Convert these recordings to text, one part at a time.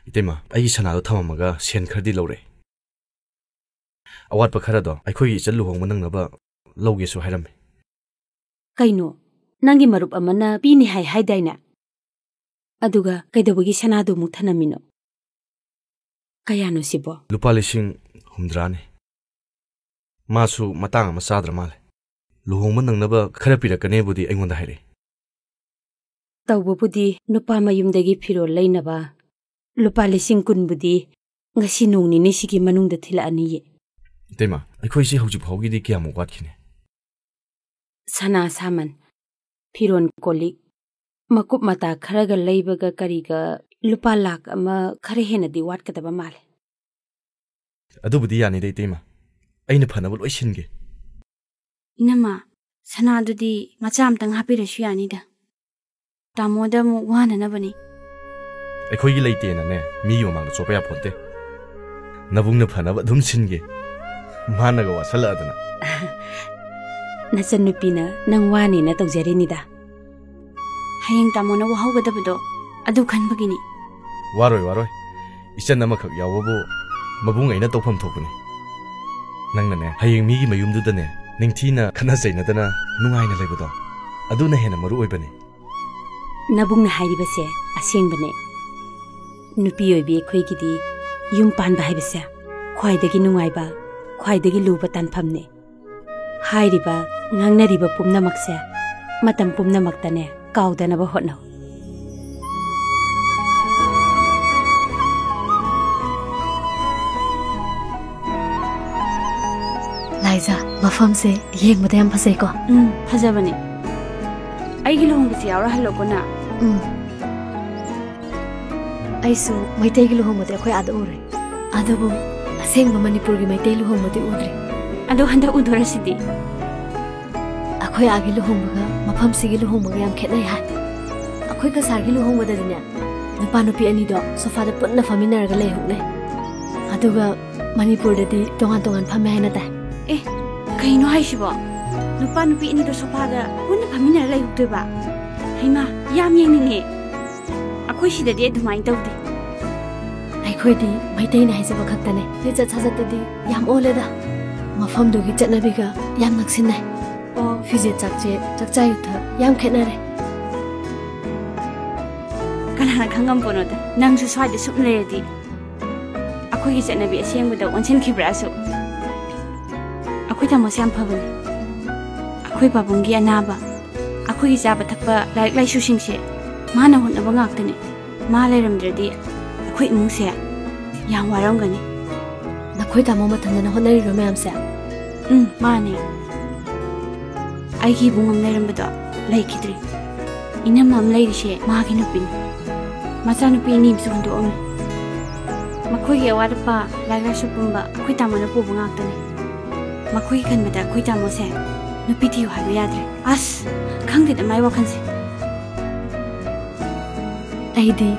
Itema ai sanado thamamaga sen khardi lore awat pakharado aikhoi ichal luhong manang naba loge su hairam kaino nangi marup amana pini hai daina aduga kaidabagi sanado mu thanamino kayano sibo lupa lising humdrani masu matang ama sadra male luhong manang naba khara pirakane budi aingonda haire tawbo budi nupa mayumdagi phiro leinaba lupa lising kun budi ngasi nungni ni sigi manungda thila ani ye Tema aikhoi si hauji phaugi di kya mu wat khine sana saman phiron kolik makup mata kharaga leibaga kariga lupa lak ama khare hena di wat kadaba male adubudi yani dei tema aina phanabul oisinge inama sana dudi macham tang hapirasu yani da tamoda mu wana na bani aikhoi gi leite na ne mi yo mang chopa ya phonte nabung na phanaba dum singe mana ga wasala adana nasan nupina nang wani na tawjarinida hayeng tamona wa hawgada bado adu khan bagini waroi isan nama khak yawobo mabung aina tawpham thokune nangna ne hayeng mi gi mayum du da ne ningthina khana jaina dana nungaina leibado aduna hena maru oibane nabung na hairibase aseng bane nupi oibi khoi gidi yum pan ba haibase khwaidagi nungaiba khwaidagi luba tanphamne hairiba ngangnariba pumnamakse matam pumnamaktane kaudana ba hotno Liza mafam se yeng badam phasai ko phajabani aigi lohong bisi awra hallo ko na aisu maitai gi lohong mate khoi adu ure adabu aseng manipur gi maitai lohong mate udre adu handa udora sidi akhoi agi lohong baga mafam sigi lohong baga yam khetnai ha akhoi ka sagi lohong bada dinya nupa nupi ani do sofa da punna faminar ga lei hukne aduga manipur da di tongan phame haina ta kaino haisibo nupa nupi ani do sofa da punna faminar lei hukte ba haima yam yengni akhoi sida di adumai tawdi aikhoi di maitai na haise ba khaktane le cha cha di yam ole da mafam do gi chatna biga yam naksin nai fije chakchai tha yam khena re kana khangam pono da nang su swai de sup le di akhoi gi chatna bi aseng bu da onchen khibra su akhoi ta mo sam phabani akhoi babung gi anaba akhoi gi jaba thakpa laik lai su sing se mana hon na bangak tane ma le ramdredi akhoi imung se yam waram gani nakhoi ta mo mathang na honari ro mayam se mane aigi bungam leirambado leikidri ina mam leirishe magi nupin macha nupi ni bisu hondo om makhoi ge warpa laga supumba khoi tamana pu bangak tane makhoi kan mata khoi tamo se nupi thiu halu yadre as khangde da mai wakhan se aidi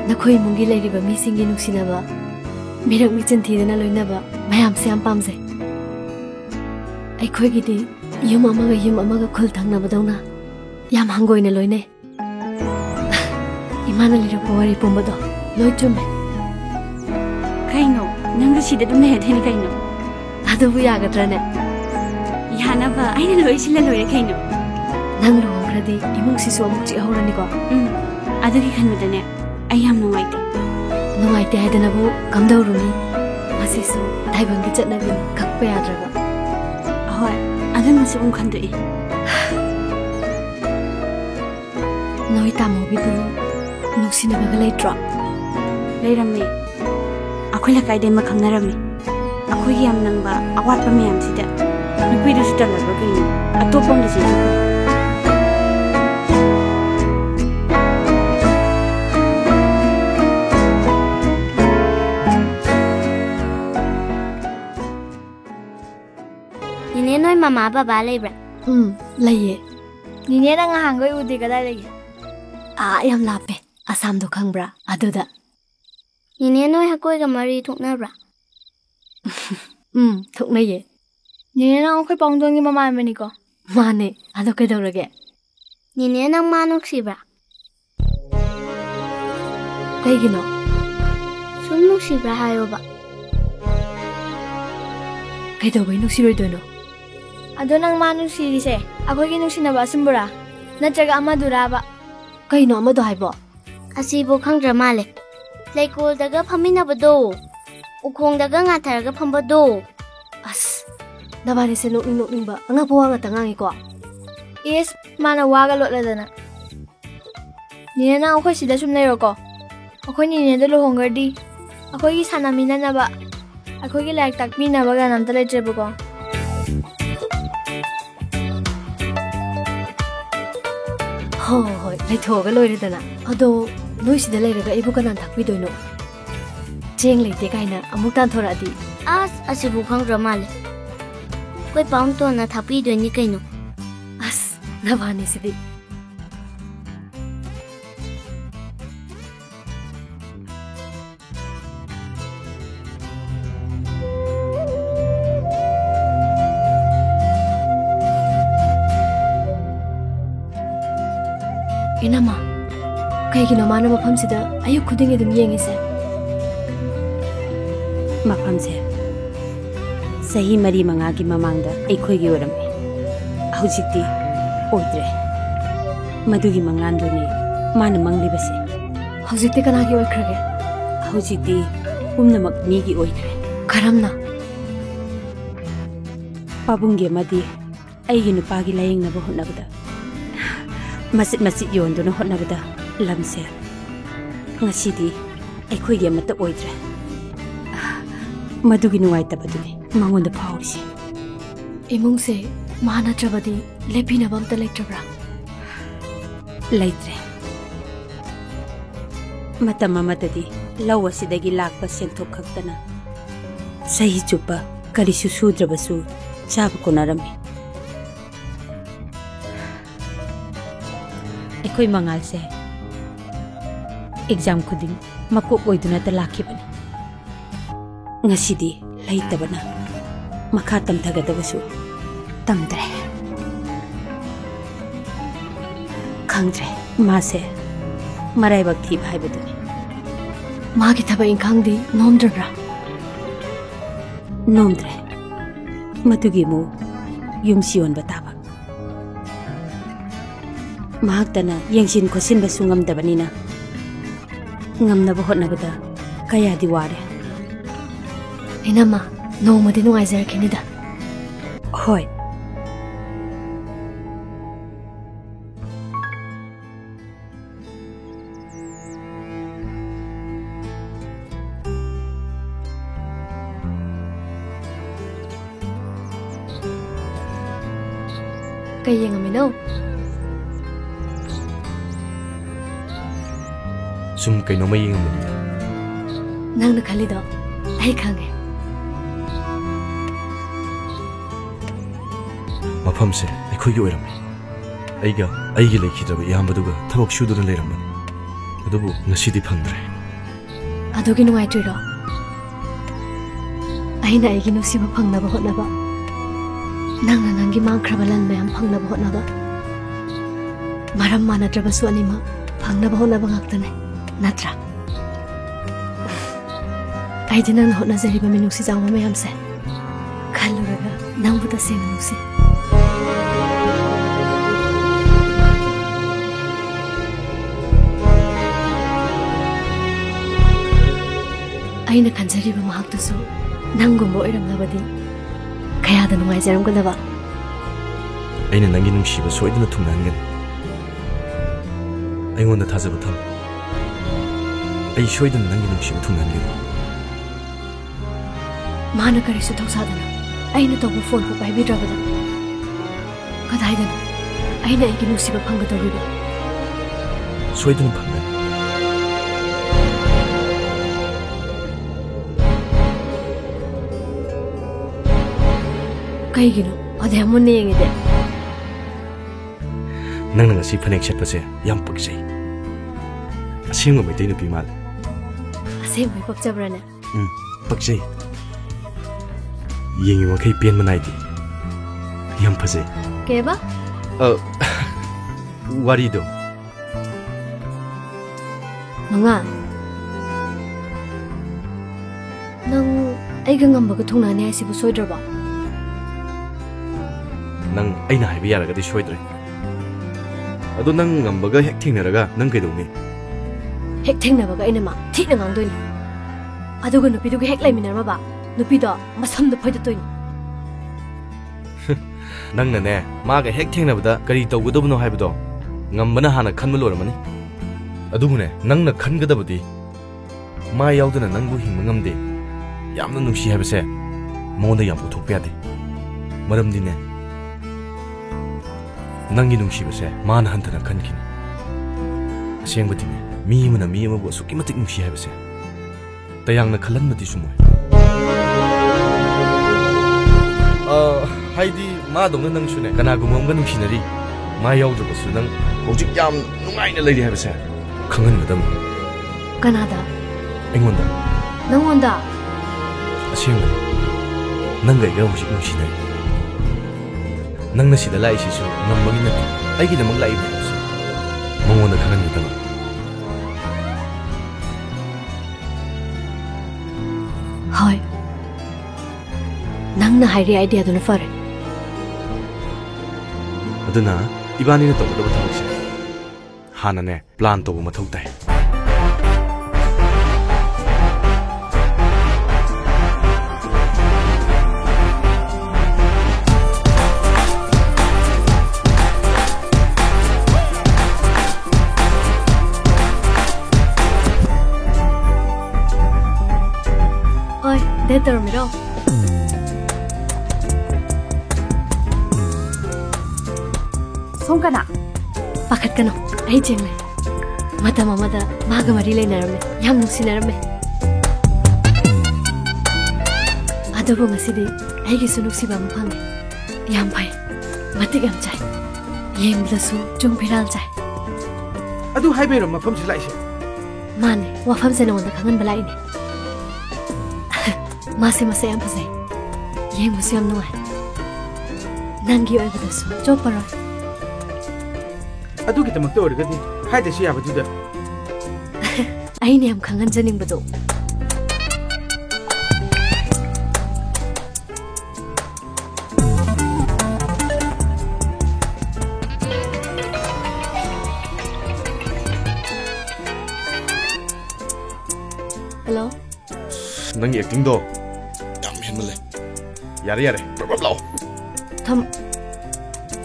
nakhoi mungi leiriba mi singi nuksinaba mirak mi chinthidana loinaba mayam se am pamse aikhoi gi di yum amaga khul thangna badawna yam hangoi na loine imana lira powari pombado loi chume kaino nang sida dum ne theni kaino adu bu yaga trane yana ba aina loi sila loi kaino nang lo ngradi imung si so mu chi horani ko adu ki khan badane ayam nuwaite haidana bu kamdawruni masisu thaibangi chatna bin kakpe adraba ahoy adu masu khandoi noi tamo bidu nuksina baga leitro leirami akhoi la kaide ma khangnarami akhoi yam nangba awat pa miyam sida nupi du sita la bagai atopom de sida Nine noi mama baba leibra laye nine nang hangoi udi kada legi yam lape asam do khangbra aduda nine noi hakoi ga mari thukna bra thukna ye nine nang khoi pongdongi mama mani ko mane ado ke dorage nine nang manuk sibra kaigino Sum nuksibra hayoba. Kaidaubay nuksiroidono? Ado nang ma nuksirise. Ako'y ginuksinaba asumbura. Natraga amaduraba. Kaino amado haibo? Asibo khangdra male. Leikoldaga phaminabado. Ukhongdaga ngatharaga phambado. As, nabanise nokning ba? Anga buwa nga tangangi ko. Yes, mana waga lotladana. Nina na ako'y sida sum leiroko. Ako'y nina da luhonggardi. Ako'y sanamina na ba? Ako'y laik takmina baga namta leitrebo ko. Hoi, leithoga loiredana. Ado, noisida leiraga ibu kanan takpidoino. Cheng leite kaina amuk tanthoradi. As, asibo khangdra male. Ako'y paung to na thapido ni kaino. As, nabanisidi. Inama, kaigino mana mapamsida ayuk khudingi dum yengise. ꯃꯐꯝꯁꯦ ꯆꯍꯤ 4-5ꯒꯤ ꯃꯃꯥꯡꯗ ꯑꯩꯈꯣꯏꯒꯤ ꯑꯣꯏꯔꯝꯃꯤ ꯍꯧꯖꯤꯛꯇꯤ ꯑꯣꯏꯗ꯭ꯔꯦ ꯃꯗꯨꯒꯤ ꯃꯉꯥꯟꯗꯨꯅꯤ ꯃꯥꯅ ꯃꯪꯂꯤꯕꯁꯦ ꯍꯧꯖꯤꯛꯇꯤ ꯀꯅꯥꯒꯤ ꯑꯣꯏꯈ꯭ꯔꯒꯦ ꯍꯧꯖꯤꯛꯇꯤ ꯄꯨꯝꯅꯃꯛ ꯃꯤꯒꯤ ꯑꯣꯏꯈ꯭ꯔꯦ ꯀꯔꯝꯅ ꯄꯥꯕꯨꯡꯒꯤ ꯑꯃꯗꯤ ꯑꯩꯒꯤ ꯅꯨꯄꯥꯒꯤ ꯂꯥꯌꯦꯡꯅꯕ ꯍꯣꯠꯅꯕꯗ ꯃꯆꯤꯠ ꯌꯣꯟꯗꯨꯅ ꯍꯣꯠꯅꯕꯗ ꯂꯝꯁꯦ ꯉꯁꯤꯗꯤ ꯑꯩꯈꯣꯏꯒꯤ ꯑꯃꯠꯇ ꯑꯣꯏꯗ꯭ꯔꯦ ꯃꯗꯨꯒꯤ ꯅꯨꯡꯉꯥꯏꯇꯕꯗꯨꯅꯤ ꯃꯉꯣꯟꯗ ꯐꯥꯎꯔꯤꯁꯦ ꯏꯃꯨꯡꯁꯦ ꯃꯥ ꯅꯠꯇ꯭ꯔꯕꯗꯤ ꯂꯦꯞꯄꯤꯅꯕ ꯑꯝꯇ ꯂꯩꯇ꯭ꯔꯕ꯭ꯔꯥ ꯂꯩꯇ꯭ꯔꯦ ꯃꯇꯝ ꯑꯃꯗꯗꯤ ꯂꯧ ꯑꯁꯤꯗꯒꯤ ꯂꯥꯛꯄ ꯁꯦꯟꯊꯣꯛ ꯈꯛꯇꯅ ꯆꯍꯤ ꯆꯨꯞꯄ ꯀꯔꯤꯁꯨ ꯁꯨꯗ꯭ꯔꯕꯁꯨ ꯆꯥꯕ ꯀꯣꯟꯅꯔꯝꯃꯤ ꯑꯩꯈꯣꯏ ꯃꯉꯥꯜꯁꯦ ꯑꯦꯛꯖꯥꯝ ꯈꯨꯗꯤꯡ ꯃꯀꯣꯛ ꯑꯣꯏꯗꯨꯅꯇ ꯂꯥꯛꯈꯤꯕꯅꯤ ꯉꯁꯤꯗꯤ ꯂꯩꯇꯕꯅ ꯃꯈꯥ ꯇꯝꯊꯒꯗꯕꯁꯨ ꯇꯝꯗ꯭ꯔꯦ ꯈꯪꯗ꯭ꯔꯦ ꯃꯥꯁꯦ ꯃꯔꯥꯏꯕꯛ ꯊꯤꯕ ꯍꯥꯏꯕꯗꯨꯅꯤ ꯃꯥꯒꯤ ꯊꯕꯛ ꯏꯪꯈꯥꯡꯗꯤ ꯅꯣꯝꯗ꯭ꯔꯕ꯭ꯔꯥ ꯅꯣꯝꯗ꯭ꯔꯦ ꯃꯗꯨꯒꯤ ꯑꯃꯨꯛ ꯌꯨꯝꯁꯤ ꯌꯣꯟꯕ ꯇꯥꯕ ꯃꯍꯥꯛꯇꯅ ꯌꯦꯡꯁꯤꯟ ꯈꯣꯠꯆꯤꯟꯕꯁꯨ ꯉꯝꯗꯕꯅꯤꯅ ꯉꯝꯅꯕ ꯍꯣꯠꯅꯕꯗ ꯀꯌꯥꯗꯤ ꯋꯥꯔꯦ ꯏꯅꯝꯃ ꯅꯣꯡꯃꯗꯤ ꯅꯨꯡꯉꯥꯏꯖꯔꯛꯈꯤꯅꯤꯗ ꯍꯣꯏ ꯀꯩ ꯌꯦꯡꯉꯝꯃꯤꯅꯣ ꯁꯨꯝ ꯀꯩꯅꯣꯝꯃ ꯌꯦꯡꯉꯝꯕꯅꯤꯗ ꯅꯪꯅ ꯈꯜꯂꯤꯗꯣ ꯑꯩ ꯈꯪꯉꯦ ꯃꯐꯝꯁꯦ ꯑꯩꯈꯣꯏꯒꯤ ꯑꯣꯏꯔꯝꯃꯤ ꯑꯩꯒꯤ ꯂꯩꯈꯤꯗ꯭ꯔꯕ ꯏꯌꯥꯝꯕꯗꯨꯒ ꯊꯕꯛ ꯁꯨꯗꯨꯅ ꯂꯩꯔꯝꯕꯅꯤ ꯑꯗꯨꯕꯨ ꯉꯁꯤꯗꯤ ꯐꯪꯗ꯭ꯔꯦ ꯑꯗꯨꯒꯤ ꯅꯨꯡꯉꯥꯏꯇ꯭ꯔꯤꯔꯣ ꯑꯩꯅ ꯑꯩꯒꯤ ꯅꯨꯡꯁꯤꯕ ꯐꯪꯅꯕ ꯍꯣꯠꯅꯕ ꯅꯪꯅ ꯅꯪꯒꯤ ꯃꯥꯡꯈ꯭ꯔꯕ ꯂꯟ ꯃꯌꯥꯝ ꯐꯪꯅꯕ ꯍꯣꯠꯅꯕ ꯃꯔꯝ ꯃꯥꯟꯅꯗ꯭ꯔꯕꯁꯨ ꯑꯅꯤꯃꯛ ꯐꯪꯅꯕ ꯍꯣꯠꯅꯕ ꯉꯥꯛꯇꯅꯦ ꯅꯠꯇ꯭ꯔꯥ ꯑꯩꯗꯤ ꯅꯪꯅ ꯍꯣꯠꯅꯖꯔꯤꯕ ꯃꯤꯅꯨꯡꯁꯤ ꯆꯥꯎꯕ ꯃꯌꯥꯝꯁꯦ ꯈꯜꯂꯨꯔꯒ ꯅꯪꯕꯨ ꯇꯁꯦꯡꯅ ꯅꯨꯡꯁꯤ ꯑꯩꯅ ꯈꯟꯖꯔꯤꯕ ꯃꯍꯥꯛꯇꯨꯁꯨ ꯅꯪꯒꯨꯝꯕ ꯑꯣꯏꯔꯝꯂꯕꯗꯤ ꯀꯌꯥꯗ ꯅꯨꯡꯉꯥꯏꯖꯔꯝꯒꯗꯕ ꯑꯩꯅ ꯅꯪꯒꯤ ꯅꯨꯡꯁꯤꯕ ꯁꯣꯏꯗꯅ ꯊꯨꯡꯅꯍꯟꯒꯅꯤ ꯑꯩꯉꯣꯟꯗ ꯊꯥꯖꯕ ꯊꯝꯃꯨ ꯑꯩ ꯁꯣꯏꯗꯅ ꯅꯪꯒꯤ ꯅꯨꯡꯁꯤꯕ ꯊꯨꯡꯅꯍꯟꯒꯅꯤ ꯃꯥꯅ ꯀꯔꯤꯁꯨ ꯊꯧꯁꯥꯗꯅ ꯑꯩꯅ ꯇꯧꯕ ꯐꯣꯟꯕꯨ ꯄꯥꯏꯕꯤꯗ꯭ꯔꯕꯗ ꯀꯗꯥꯏꯗꯅꯣ ꯑꯩꯅ ꯑꯩꯒꯤ ꯅꯨꯡꯁꯤꯕ ꯐꯪꯒꯗꯧꯔꯤꯕ ꯁꯣꯏꯗꯅ ꯐꯪꯒꯅꯤ ꯀꯩꯒꯤꯅꯣ ꯑꯗꯩ ꯃꯨꯟꯅ ꯌꯦꯡꯉꯤꯗꯦ ꯅꯪꯅ ꯉꯁꯤ ꯐꯅꯦꯛ ꯁꯦꯠꯄꯁꯦ ꯌꯥꯝ ꯄꯛꯆꯩ ꯑꯁꯦꯡꯕ ꯃꯩꯇꯩ ꯅꯨꯄꯤ ꯃꯥꯜꯂꯦ ꯑꯁꯦꯡꯕꯩ ꯄꯛꯆꯕ꯭ꯔꯅꯦ ꯄꯛꯆꯩ ꯌꯦꯡꯉꯤ ꯃꯈꯩ ꯄꯦꯟꯕ ꯅꯥꯏꯗꯦ ꯌꯥꯝ ꯐꯖꯩ ꯀꯦꯕ ꯋꯥꯔꯤꯗꯣ Nang aiga ngamba ka thungna ne asibu soidraba. Nang aina haiba yaragadi soidre. Ado nang ngambaga hek thengnaraga nang kaidowni. Hek thengnabaga aina ma thikna ngangdoini. Aduga nupi duga hek laiminarma ba. Nupi do masamda phoida toini. Nang na ne maga hek thengnabada kari tawgudabno haibado ngambana hana khanma loramani. Adubune nang na khangadabadi ma yaudana nangbu hingma ngamde. Yamna nungsi haibase monda yam puthokpa yade. Maramdine Nangi nungsibase mana hantana khankini. Asengbadine mi amana mi amabu asukki matik nungsi haibase tayangna khalanmadi sumoy. Haidi ma dongna nangsune kanaguma amga nungsinari ma yaudраbasu nang hojik yam nungaina leiri haibase khangangadam. Kanada Engonda nangonda asengbani nangaiga hojik nungsinari. Nang nasida lai sisu ngambagi nati aigi namag lai bihasa mangona khangangadam. Hoy nangna hairi idea duna fare. Aduna ibani na tawdaba thabakse hana ne plan tawba mathau tai. Oi, de dormiro. Songkana. Pakat kano, ai jengle. Mata mamada maga mari le narame, yam nusi narame. Adobo ngasidi, ai gi sunuksi bam phange. Yam pai, mati gam chai. Yem dasu jong piral chai. Adu haibe ro mafam silai se. Mane, wafam se nonda khangan balai ne. Mase mase yam phasai. Yem musi yam nuai. Nangi oi badasu, choparo. Adu kita makta orgadi haide si yabaduda. Aine yam khangan janing bado. Hello? Nangi acting do yam henmale. Yare yare bab lao. Tham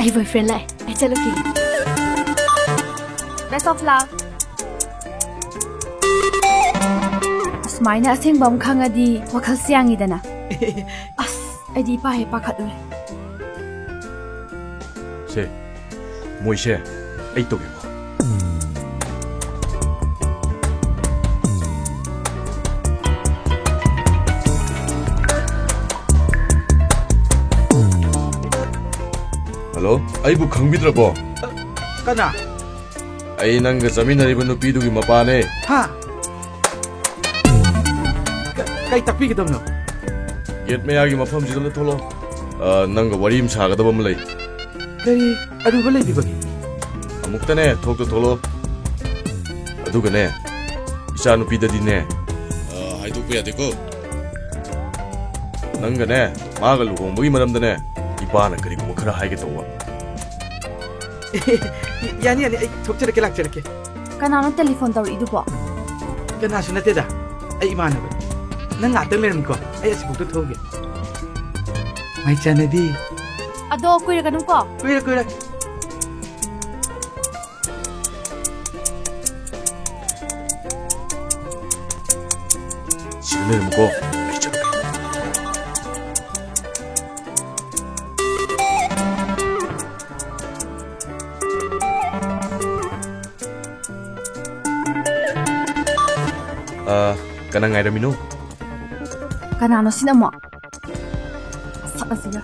ai boyfriend lai, ai chalo ki. Best of luck. Asmaina aseng bam khangadi wakhal siangi dana. As adi pa he pakhat ule. Se moise ai to ge. Hello, ai bu khangbidrabo. Kana? Ai nanga zaminariba nupidugi mapane. Ha? Kai takpi ke damno? Get me agi mafam jidala tholo. Nanga warim sagadaba malai. Kari adu balai dibagi. Amuktane thokto tholo. Adugane isa nupidadi ne. Haidokpa yadeko. Nanga ne maga luhongbagi maramdane ipana kariguma khara haige tawwa. Yani yani ai thokcharake lakcharake. Kanano telephone tawridubo. Kana sunateda. Ai imanaba. Nang atang lermko. Ai asibukto thoge. Mai chanadi. Ado kuira kanu ko. Kuira. Silermko. Kana ngairamino? Kanano sinamo? Sakasila.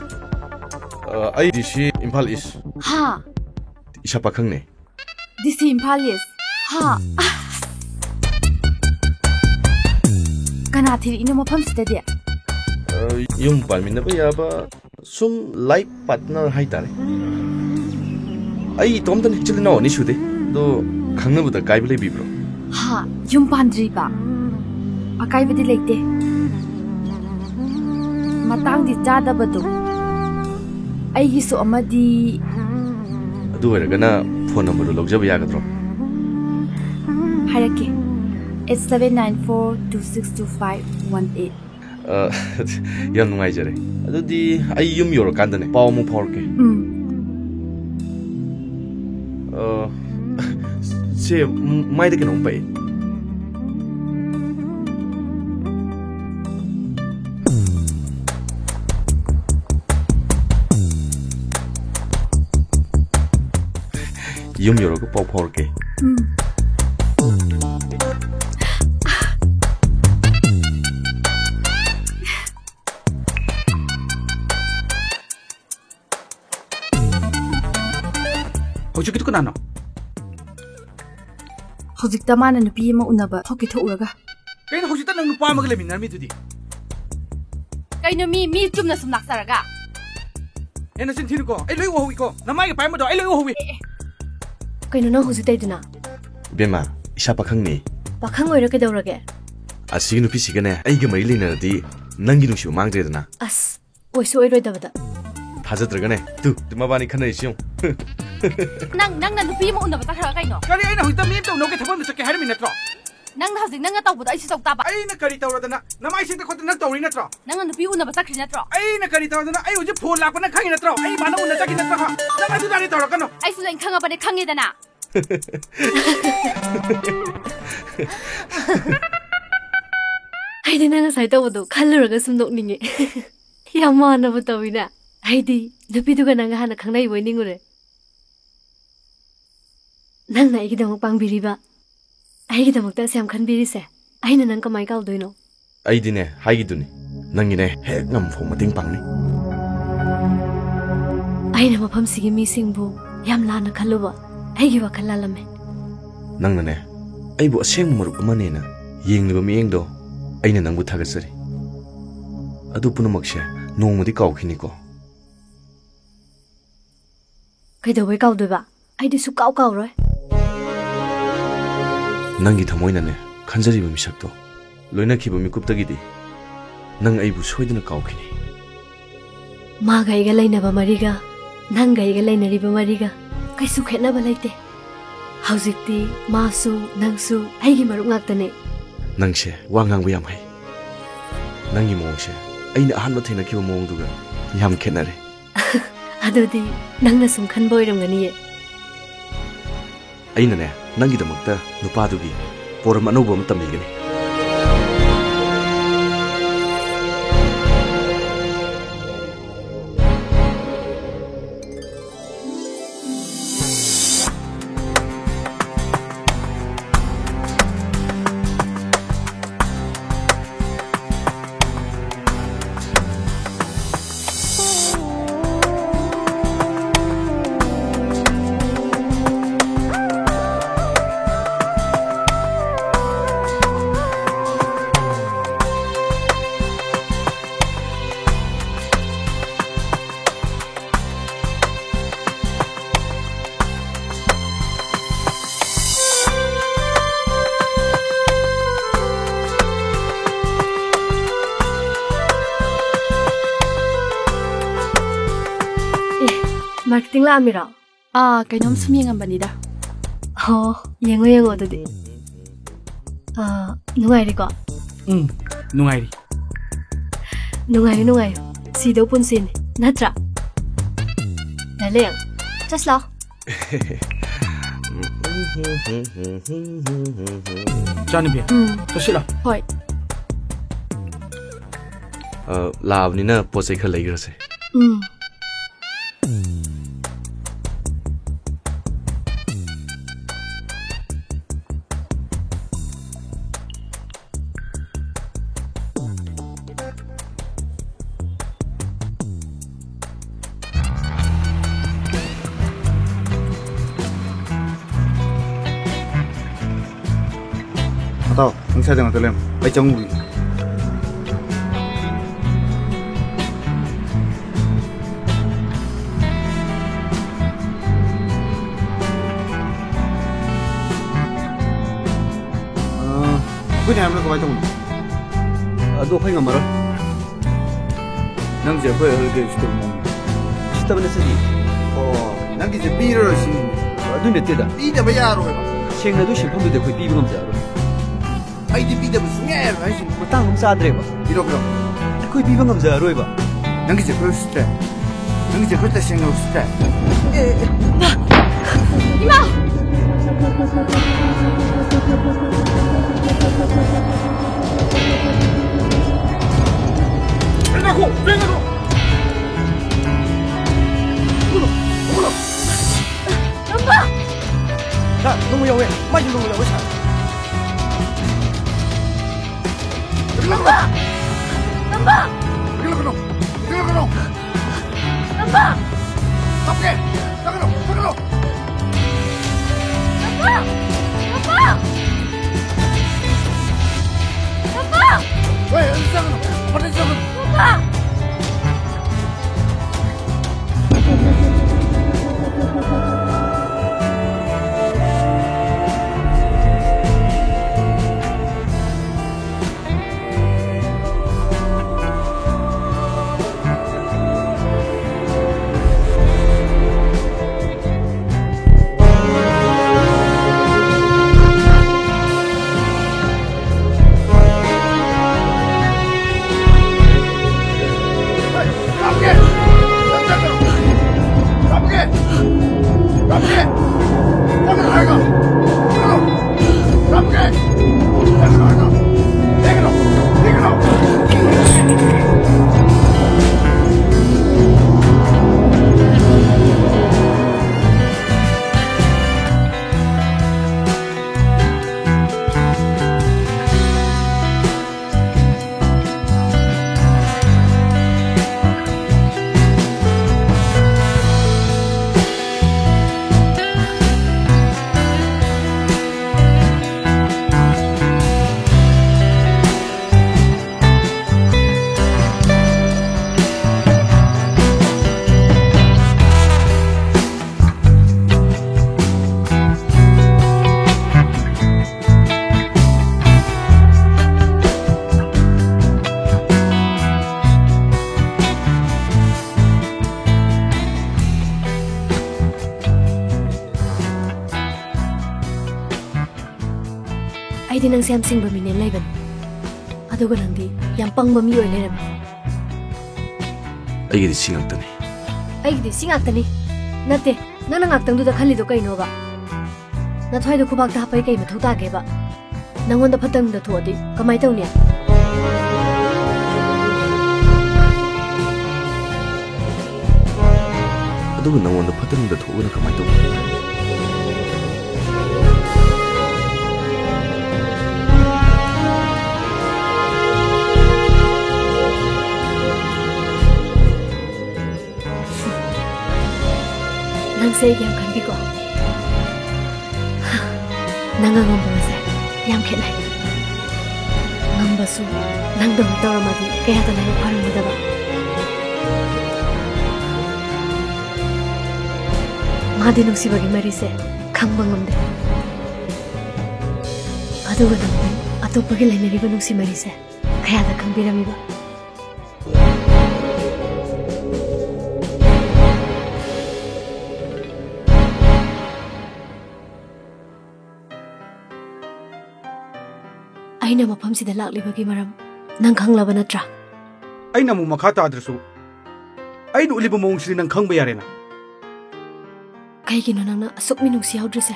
Ai dishi Imphal East. Ha. Isa pakhang ne. Disi Imphal East. Ha. Kana thiri ino mafam sitadi. Yung palminaba yaba sum life partner haitare. Ai tomdan hichalina oni shude. Do khangnabuda kaible bibro. Ha, yum pandri ba. Akai bidi lekte. matangdi chadabadu aigisu amadi adu oiragana phone number do logjaba yagadro hairake 8794262518 yam nungai jare adudi ai yum yor kandane paw mu phorke se mai de kenom pai yum yor ko paw phorke Hoji kitu kana no. hojikta mana nupi ma unaba thoki thouraga Kain hoji ta nang nupa mag lemin mi tudi. kaino mi chumna sum naksaraga Ena sin thiru ko. Ai loi wo hui ko. Namai ga pai ma do ai loi wo hui. kaino nang hojik taiduna bema isa pakhang ni pakhang oira kedaurage asigi nupi sigane ai ga mai lina di nangi nusi mangde dana as oisu oiroi dabada thajadragane tu mabani khanai siu nang na nupi ma unaba takhara kaino Kari ai na hui ta mi to no ke thapam chakke har mi natro. nang na hojik nang tawbuda ai sisau taba Ai na kari tawradana. Namai sin ta khot na tawri natro. nang nupi unaba sakri natro Ai na kari tawradana. Ai hoji phone la ko na khangi natro. Ai bana unna chaki natro ha. Nang adu dari tawra kano. ai su lain khanga bane khangedana aidi nang sai tawdu khalluraga sum nokninge yamana bu tawina aidi nupi duga nang hana khangnai boiningure nang na igidam pangbiriba aigidam ta sam khanbirise aina nang kamai kaldoino ai dine haigi duni nangi ne hek ngam phom mating pangni aina mafam sigi mi singbu yam lana khaluba aigi wa khalalame nangna ne ai bu aseng marup amane na yengliba mieng do aina nangbu thagasari adu punamakse nongmadi kawkhini ko kaidawai kawdoiba aidi su kaw kawroi nangi thamoina ne khanjari ba misak to loina khiba mikup tagidi nang ai bu soidina kawkhini ma gaiga lainaba mariga nang gaiga lainariba mariga kaisu khetnaba laite haujikti masu nangsu aigi marup ngaktane nangse wa ngangbu yam hai nangi mongse aina ahanba thena khiba mong duga yam khenare adodi nangna sum khanba oiramganiye aina ne nangi damakta nupa dugi poram anoba am tamigani marketing la amira kainom sum yengambanida ho yengo adodi nungai ko Nungai. nungai sido punsin natra daleng just law Chani bi. To sila. hoi laabni na posai kha laigrase Tao, anh sai rằng tôi làm, anh chống người. Cứ nhà em nó có ai trong. Đồ khách ngầm mà đâu. ꯅꯪꯁꯦ ꯑꯩꯈꯣꯏ ꯑꯍꯜꯒꯤ ꯎꯁꯤꯠꯇꯕ ꯃꯑꯣꯡ 우시다는 쓰지. ꯅꯪꯒꯤꯁꯦ ꯄꯤꯔꯔꯣꯏ ꯁꯤꯅꯤ ꯑꯗꯨ ꯅꯠꯇꯦꯗ. ꯄꯤꯗꯕ ꯌꯥꯔꯣꯏꯕ ꯁꯦꯡꯅꯗꯨ ꯁꯦꯟꯐꯝꯗꯨꯗꯤ ꯑꯩꯈꯣꯏ ꯄꯤꯕ ꯉꯝꯖꯔꯣꯏ. ꯑꯩꯗꯤ ꯄꯤꯗꯕ ꯁꯨꯡꯌꯥ ꯌꯥꯔꯣꯏ ꯍꯥꯏꯁꯤꯅꯤ ꯃꯇꯥꯡ ꯑꯃ ꯆꯥꯗ꯭ꯔꯦꯕ. ꯄꯤꯔꯣ ꯑꯩꯈꯣꯏ ꯄꯤꯕ ꯉꯝꯖꯔꯣꯏꯕ. ꯅꯪꯒꯤꯁꯦ ꯑꯩꯈꯣꯏ ꯎꯁꯤꯠꯇ꯭ꯔꯦ ꯅꯪꯒꯤꯁꯦ ꯑꯩꯈꯣꯏ ꯇꯁꯦꯡꯅ ꯎꯁꯤꯠꯇ꯭ꯔꯦ 이마! 자, 너무 야해. 많이 너무 야해. 자. ꯑꯩꯗꯤ ꯅꯪꯁꯦ ꯌꯥꯝ ꯁꯤꯡꯕ ꯃꯤꯅꯦ ꯂꯩꯕꯅꯤ ꯑꯗꯨꯒ ꯅꯪꯗꯤ ꯌꯥꯝ ꯄꯪꯕ ꯃꯤ ꯑꯣꯏ ꯂꯩꯔꯝꯃꯤ ꯑꯩꯒꯤꯗꯤ ꯁꯤ ꯉꯥꯛꯇꯅꯤ ꯑꯩꯒꯤꯗꯤ ꯁꯤ ꯉꯥꯛꯇꯅꯤ ꯅꯠꯇꯦ ꯅꯪꯅ ꯉꯥꯛꯇꯪꯗꯨꯗ ꯈꯜꯂꯤꯗꯣ ꯀꯩꯅꯣꯕ ꯅꯊ꯭ꯋꯥꯏꯗꯣ ꯈꯨꯕꯥꯛꯇ ꯍꯥꯞꯄꯩ ꯀꯩ ꯃꯊꯧ ꯇꯥꯒꯦꯕ ꯅꯪꯉꯣꯟꯗ ꯐꯠꯇꯪꯗ ꯊꯣꯛꯑꯗꯤ ꯀꯃꯥꯏ ꯇꯧꯅꯤ ꯑꯗꯨꯒ ꯅꯪꯉꯣꯟꯗ ꯐꯠꯇꯪꯗ ꯊꯣꯛꯑꯒꯅ ꯀꯃꯥꯏ ꯇꯧꯅꯤ ꯅꯪꯁꯦ ꯑꯩꯒꯤ ꯌꯥꯝ ꯈꯟꯕꯤꯀꯣ ꯅꯪꯒ ꯉꯝꯕꯁꯦ ꯌꯥꯝ ꯈꯦꯠꯅꯩ ꯉꯝꯕꯁꯨ ꯅꯪꯗꯧꯅ ꯇꯧꯔꯝꯃꯗꯤ ꯀꯌꯥꯗ ꯂꯥꯏꯕꯛ ꯐꯔꯝꯒꯗꯕ ꯃꯥꯗꯤ ꯅꯨꯡꯁꯤꯕꯒꯤ ꯃꯔꯤꯁꯦ ꯈꯪꯕ ꯉꯝꯗꯦ ꯑꯗꯨꯒ ꯅꯪꯗꯤ ꯑꯇꯣꯞꯄꯒꯤ ꯂꯩꯅꯔꯤꯕ ꯅꯨꯡꯁꯤ ꯃꯔꯤꯁꯦ ꯀꯌꯥꯗ ꯈꯪꯕꯤꯔꯝꯃꯤꯕ ꯑꯩꯅ ꯃꯐꯝꯁꯤꯗ ꯂꯥꯛꯂꯤꯕꯒꯤ ꯃꯔꯝ ꯅꯪ ꯈꯪꯂꯕ ꯅꯠꯇ꯭ꯔꯥ ꯑꯩꯅ ꯑꯃꯨꯛ ꯃꯈꯥ ꯇꯥꯗ꯭ꯔꯁꯨ ꯑꯩꯅ ꯎꯠꯂꯤꯕ ꯃꯑꯣꯡꯁꯤꯗꯤ ꯅꯪ ꯈꯪꯕ ꯌꯥꯔꯦꯅ ꯀꯩꯒꯤꯅꯣ ꯅꯪꯅ ꯑꯁꯨꯛ ꯃꯤꯅꯨꯡꯁꯤ ꯌꯥꯎꯗ꯭ꯔꯤꯁꯦ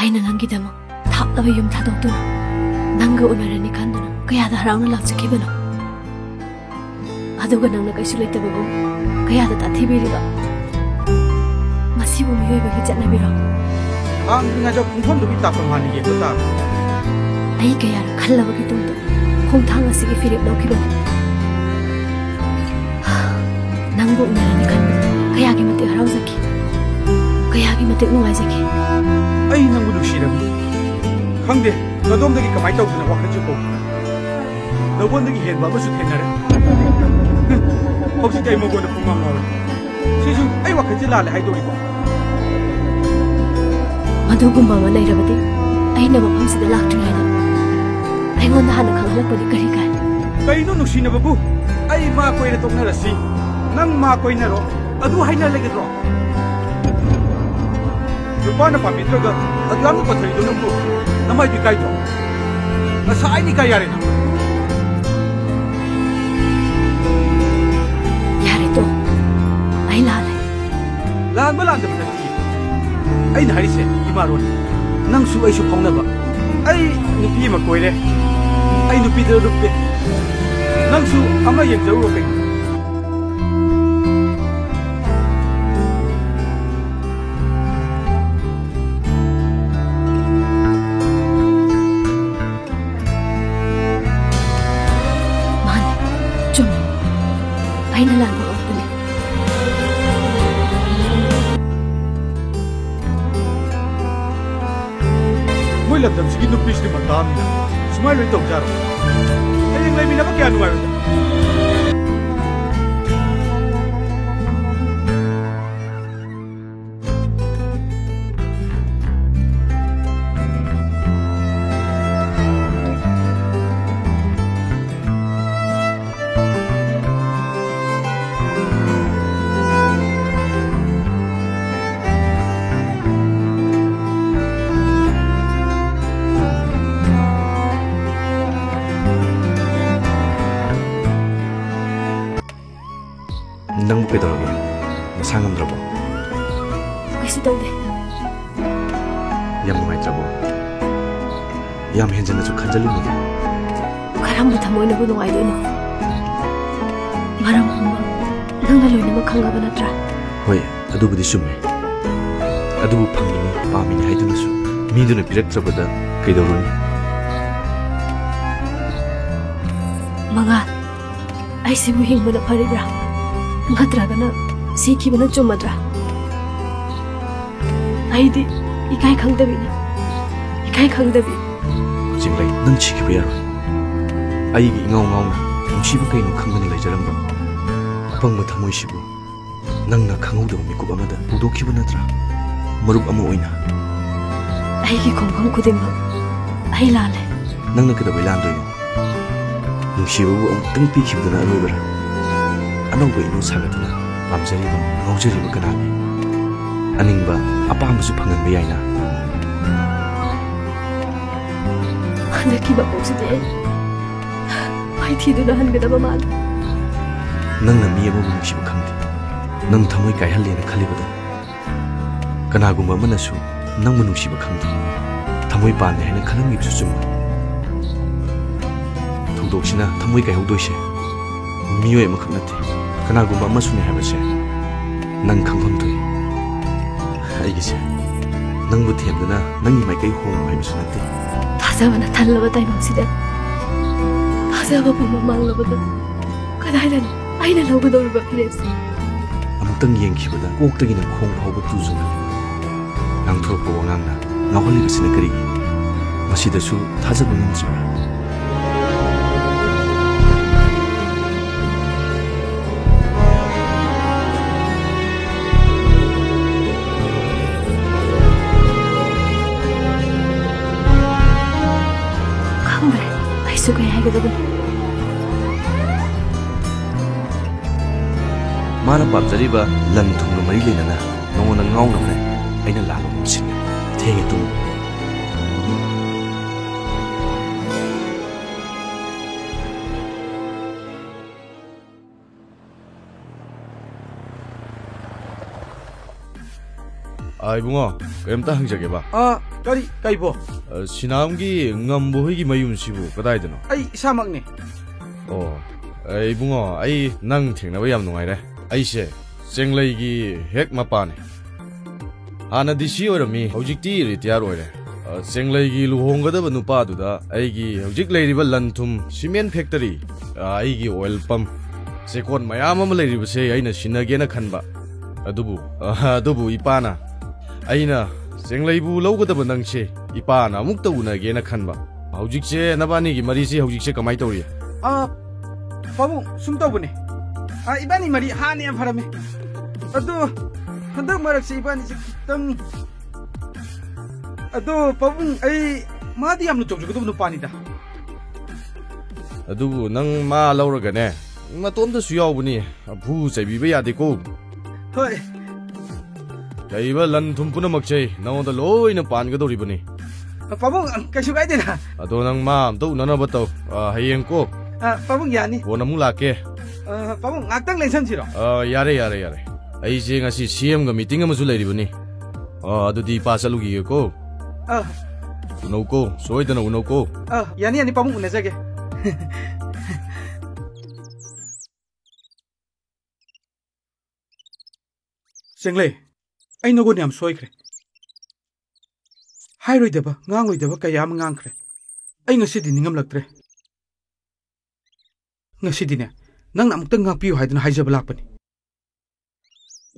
ꯑꯩꯅ ꯅꯪꯒꯤꯗꯃꯛ ꯊꯥꯞꯂꯕ ꯌꯨꯝ ꯊꯥꯗꯣꯛꯇꯨꯅ ꯅꯪꯒ ꯎꯅꯔꯅꯤ ꯈꯟꯗꯨꯅ ꯀꯌꯥꯗ ꯍꯔꯥꯎꯅ ꯂꯥꯛꯆꯈꯤꯕꯅꯣ ꯑꯗꯨꯒ ꯅꯪꯅ ꯀꯩꯁꯨ ꯂꯩꯇꯕꯕꯨ ꯀꯌꯥꯗ ꯇꯥꯊꯤꯕꯤꯔꯤꯕ ꯃꯁꯤꯕꯨ ꯃꯤꯑꯣꯏꯕꯒꯤ ꯆꯠꯅꯕꯤꯔꯣ ꯍꯥꯡꯗ꯭ꯔꯤꯉꯩꯗ ꯈꯣꯡꯐꯝꯗꯨꯒꯤ ꯇꯥꯐꯝ ꯍꯥꯟꯅ ꯌꯦꯡꯕ ꯇꯥꯔꯦ ꯑꯩ ꯀꯌꯥꯔ ꯈꯜꯂꯕꯒꯤ ꯇꯨꯡꯗ ꯈꯣꯡꯊꯥꯡ ꯑꯁꯤꯒꯤ ꯐꯤꯔꯦꯞ ꯂꯧꯈꯤꯕꯅꯤ ꯅꯪꯕꯨ ꯎꯅꯔꯅꯤ ꯈꯟꯕꯗ ꯀꯌꯥꯒꯤ ꯃꯇꯤꯛ ꯍꯔꯥꯎꯖꯈꯤ ꯀꯌꯥꯒꯤ ꯃꯇꯤꯛ ꯅꯨꯡꯉꯥꯏꯖꯈꯤ ꯑꯩ ꯅꯪꯕꯨ ꯅꯨꯡꯁꯤꯔꯝꯃꯤ ꯈꯪꯗꯦ ꯅꯗꯣꯝꯗꯒꯤ ꯀꯃꯥꯏꯅ ꯇꯧꯗꯅ ꯋꯥꯈꯜꯁꯨ ꯄꯣꯛꯈꯤ ꯅꯉꯣꯟꯗꯒꯤ ꯍꯦꯟꯕ ꯑꯃꯁꯨ ꯊꯦꯡꯅꯔꯦ ꯍꯧꯖꯤꯛꯇꯤ ꯑꯩ ꯃꯉꯣꯟꯗ ꯄꯨꯡꯉꯥꯡ ꯉꯥꯎꯔꯦ ꯁꯤꯁꯨ ꯑꯩ ꯋꯥꯈꯜꯁꯦ ꯂꯥꯜꯂꯦ ꯍꯥꯏꯗꯣꯔꯤꯀꯣ ꯃꯗꯨꯒꯨꯝꯕ ꯑꯃ ꯂꯩꯔꯕꯗꯤ ꯑꯩꯅ ꯃꯐꯝꯁꯤꯗ ꯂꯥꯛꯇ꯭ꯔꯤꯉꯩꯗ ꯑꯩꯉꯣꯟꯗ ꯍꯥꯟꯅ ꯈꯪꯍꯜꯂꯛꯄꯗꯤ ꯀꯔꯤ ꯀꯥꯏ Kaino nuksinababu ai ma koina toknarasi nang ma koinaro adu haina legedro Rupana pamitraga adlam pathari do nambu namai di kai do nasai ni kai yare na yare to ai lale lan balan da nati ai na harise imaron nang su ai su phongna ba ai nupi ma koire ai nupi da ruppe nang su ama yeng jaru ro kai Aina lang mo ulit. Mo'y lamdam sige no please ni madam na. Smile rin tong jaro. Ay yung laimi na ba kaya nungar rin? Nang mo kaitorage, masangam drabo. Kasi daw de. Yam nungay drabo. Yam henjan na so kanjali mo de. Karambo tamoy na bunong ay doon. Marang mo, nang naloy na makhanga ba na tra? Hoy, adubo di sume. Adubo pangini, pamini hay doon na so. Mido na pirak drabo da, kaitoroni. Mga, ay simuhing mo na paribra. Matraga na sikhi ba na chumadra ai di ikai khangdabi ni ikai khangdabi jinglai nang chiki ba yaro ai gi ngau ngau na nungsi ba kaino khangani lai jaramba apang ma thamoi sibu nang na khangau do mi ku ba da budokhi ba natra marup amu oina ai gi khongkhong kudem ba ai lale nang na kada bai lan do yo nungsi ba bu tang pi khibu na oi bara anong ino sagatuna pamjariba ngaujariba kanami aningba apamsu phangan ba yaina handaki ba poside ai thiduna hangada mal nang na mi amu nungsiba khangdi nang thamoi kai halle na khalibada kanagumba manasu nang nungsiba khangdi thamoi pan ne na khalangi su chum thongdoksina thamoi kai haudoise miyo ma khaknate kanagumba amasune habase nang khangpham toi aigise nang bu themdana nang mai kai hong mai sunate thasabana thalaba tai mangside thasaba bu manglaba kadai aina lawgado ba place amutang yengkhibada koktagi na khong phawba tuzuna nang thorpo wangangna ngawali bisina kari masidasu thajaba ngamsura Sugay hay gado mana pamjari ba lan thung mari le na nong na ngau na aina la lo sin thege tu ai bungo kem ta hang jage ba kari bo sinamgi ngambo hoigi mayum sibu kadai dano ai samak ne oh ai bungo ai nang thengna ba yam nungai re ai se senglai gi hek mapa ne ana disi orami hojikti retire oire senglai gi luhongada ba nupa du da ai gi hojik lei riba lanthum cement factory ai gi oil pump sekon mayam am lei riba se aina sinage na khanba adubu ipana aina senglaibu lawgadaba nangse ipana amukta unage na khanba hojikse nabani gi mari se hojikse kamai tawri pamu sum tawbune ibani mari hani am farame adu handak marak se ibani se kitang adu pamu ai madi am no chokju du pani da ꯑꯗꯨꯕꯨ ꯅꯪ ꯃꯥ ꯂꯧꯔꯒꯅꯦ ꯃꯇꯣꯝꯇꯁꯨ ꯌꯥꯎꯕꯅꯤ ꯐꯨ ꯆꯩꯕꯤꯕ ꯌꯥꯗꯦꯀꯣ ꯍꯣꯏ ꯂꯩꯕ ꯂꯟ ꯊꯨꯝ ꯄꯨꯝꯅꯃꯛꯁꯦ ꯅꯉꯣꯟꯗ ꯂꯣꯏꯅ ꯄꯥꯟꯒꯗꯧꯔꯤꯕꯅꯤ ꯄꯥꯕꯨꯡ ꯀꯩꯁꯨ ꯀꯥꯏꯗꯦꯗ ꯑꯗꯣ ꯅꯪ ꯃꯥ ꯑꯝꯇ ꯎꯅꯅꯕ ꯇꯧ ꯍꯌꯦꯡ ꯀꯣ ꯄꯥꯕꯨꯡ ꯌꯥꯅꯤ ꯐꯣꯟ ꯑꯃꯨꯛ ꯂꯥꯛꯀꯦ ꯄꯥꯕꯨꯡ ꯉꯥꯛꯇꯪ ꯂꯩꯁꯟꯁꯤꯔꯣ ꯌꯥꯔꯦ ꯑꯩꯁꯦ ꯉꯁꯤ CMꯒ ꯃꯤꯇꯤꯡ ꯑꯃꯁꯨ ꯂꯩꯔꯤꯕꯅꯤ ꯑꯗꯨꯗꯤ ꯏꯄꯥ ꯆꯠꯂꯨꯈꯤꯒꯦꯀꯣ ꯎꯅꯧꯀꯣ ꯁꯣꯏꯗꯅ ꯎꯅꯧꯀꯣ 야니 빠봉 우내자게 생래 ꯑꯩ ꯅꯉꯣꯟꯗ ꯌꯥꯝ ꯁꯣꯏꯈ꯭ꯔꯦ ꯍꯥꯏꯔꯣꯏꯗꯕ ꯉꯥꯡꯂꯣꯏꯗꯕ ꯀꯌꯥ ꯑꯃ ꯉꯥꯡꯈ꯭ꯔꯦ ꯑꯩ ꯉꯁꯤꯗꯤ ꯅꯤꯡꯉꯝꯂꯛꯇ꯭ꯔꯦ ꯉꯁꯤꯗꯤꯅꯦ ꯅꯪꯅ ꯑꯃꯨꯛꯇꯪ ꯉꯥꯛꯄꯤꯌꯨ ꯍꯥꯏꯗꯨꯅ ꯍꯥꯏꯖꯕ ꯂꯥꯛꯄꯅꯤ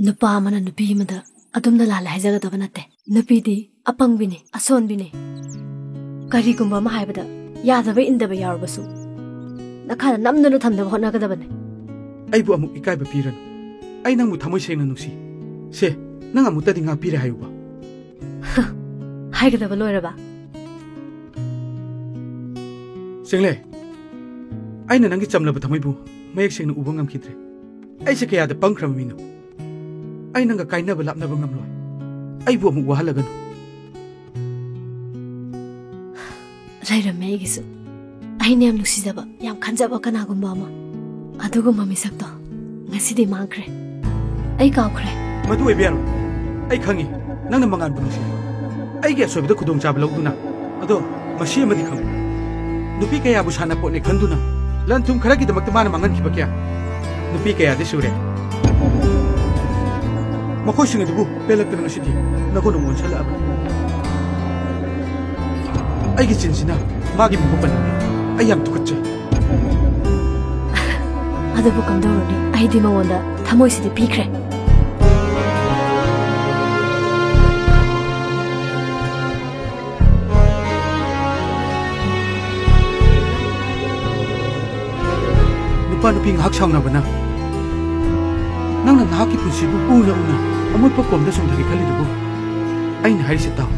नुपा अमना नुपी अमदा अदुमना लाले हाइजगदब नते नुपीदी अपंगबिनी असोनबिनी करिगुंबा अमा हाइबदा यादबा इंदबा यारबसु नखाना नमदनु थमदबा होनागदबने ꯑꯩꯕꯨ ꯑꯃꯨꯛ ꯏꯀꯥꯏꯕ ꯄꯤꯔꯅꯨ ꯑꯩ ꯅꯪꯕꯨ ꯊꯃꯣꯏ ꯁꯦꯡꯅ ꯅꯨꯡꯁꯤ ꯁꯦ ꯅꯪ ꯑꯃꯨꯛꯇꯗꯤ ꯉꯥꯛꯄꯤꯔꯦ ꯍꯥꯏꯌꯨꯕ हाइगदबा लोइरबा ꯁꯦꯡꯂꯦ ꯑꯩꯅ ꯅꯪꯒꯤ ꯆꯝꯂꯕ ꯊꯃꯣꯏꯕꯨ ꯃꯌꯦꯛ ꯁꯦꯡꯅ ꯎꯕ ꯉꯝꯈꯤꯗ꯭ꯔꯦ ꯑꯩꯁꯦ ꯀꯌꯥꯗ ꯄꯪꯈ꯭ꯔꯕ ꯃꯤꯅꯣ ꯑꯩ ꯅꯪꯒ ꯀꯥꯏꯅꯕ ꯂꯥꯞꯅꯕ ꯉꯝꯂꯣꯏ ꯑꯩꯕꯨ ꯑꯃꯨꯛ ꯋꯥꯍꯜꯂꯒꯅꯨ ꯂꯩꯔꯝꯃꯦ ꯑꯩꯒꯤꯁꯨ ꯑꯩꯅ ꯌꯥꯝ ꯅꯨꯡꯁꯤꯖꯕ ꯌꯥꯝ ꯈꯟꯖꯕ ꯀꯅꯥꯒꯨꯝꯕ ꯑꯃ ꯑꯗꯨꯒꯨꯝꯕ ꯃꯤꯁꯛꯇꯣ ꯉꯁꯤꯗꯤ ꯃꯥꯡꯈ꯭ꯔꯦ ꯑꯩ ꯀꯥꯎꯈ꯭ꯔꯦ ꯃꯗꯨ ꯑꯣꯏꯕ ꯌꯥꯔꯣꯏ ꯑꯩ ꯈꯪꯉꯤ ꯅꯪꯅ ꯃꯉꯥꯟꯕꯨ ꯅꯨꯡꯁꯤ ꯑꯩꯒꯤ ꯑꯁꯣꯏꯕꯗ ꯈꯨꯗꯣꯡꯆꯥꯕ ꯂꯧꯗꯨꯅ ꯑꯗꯣ ꯃꯁꯤ ꯑꯃꯗꯤ ꯈꯪꯉꯨ ꯅꯨꯄꯤ ꯀꯌꯥꯕꯨ ꯁꯥꯟꯅꯄꯣꯠꯅꯦ ꯈꯟꯗꯨꯅ ꯂꯟ ꯊꯨꯝ ꯈꯔꯒꯤꯗꯃꯛꯇ ꯃꯥꯅ ꯃꯥꯡꯍꯟꯈꯤꯕ ꯀꯌꯥ ꯅꯨꯄꯤ ꯀꯌꯥꯗꯤ ꯁꯨꯔꯦ ꯃꯈꯣꯏꯁꯤꯡ ꯑꯗꯨꯕꯨ ꯄꯦꯜꯂꯛꯇꯅ ꯉꯁꯤꯗꯤ ꯅꯈꯣꯏꯅ ꯑꯣꯟꯁꯜꯂꯛꯑꯕꯅꯤ ꯑꯩꯒꯤ ꯆꯤꯟꯁꯤꯅ ꯃꯥꯒꯤ ꯃꯕꯨ ꯄꯟꯅꯤꯡꯉꯤ ꯑꯩ ꯌꯥꯝ ꯇꯨꯀꯠꯆꯩ ꯑꯗꯨꯕꯨ ꯀꯝꯗꯧꯔꯨꯅꯤ ꯑꯩꯗꯤ ꯃꯉꯣꯟꯗ ꯊꯃꯣꯏꯁꯤꯗꯤ ꯄꯤꯈ꯭ꯔꯦ nupa nupi ngahak saunabana nangna nahakki punsibu una amutpa komda somdagi khalidubu aina harise taw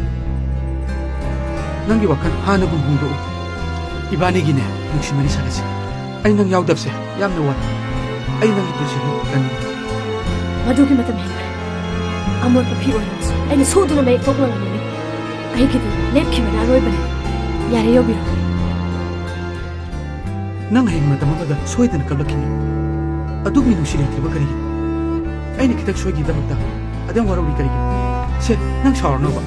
nangi wakan hana bumbundo ibani gine nungsimani salase ai nang yaudabse yamna wat ai nangi punsibu kan madugi matam hengre amutpa phi oinasu aina soduna mai toklanamani ai gidi lepkhibana roibane yare yobiro nang heng matamada soidana kablakini adugni nusi letriba kari aina kitak soigi damakta adam warori kari se nang saurnoba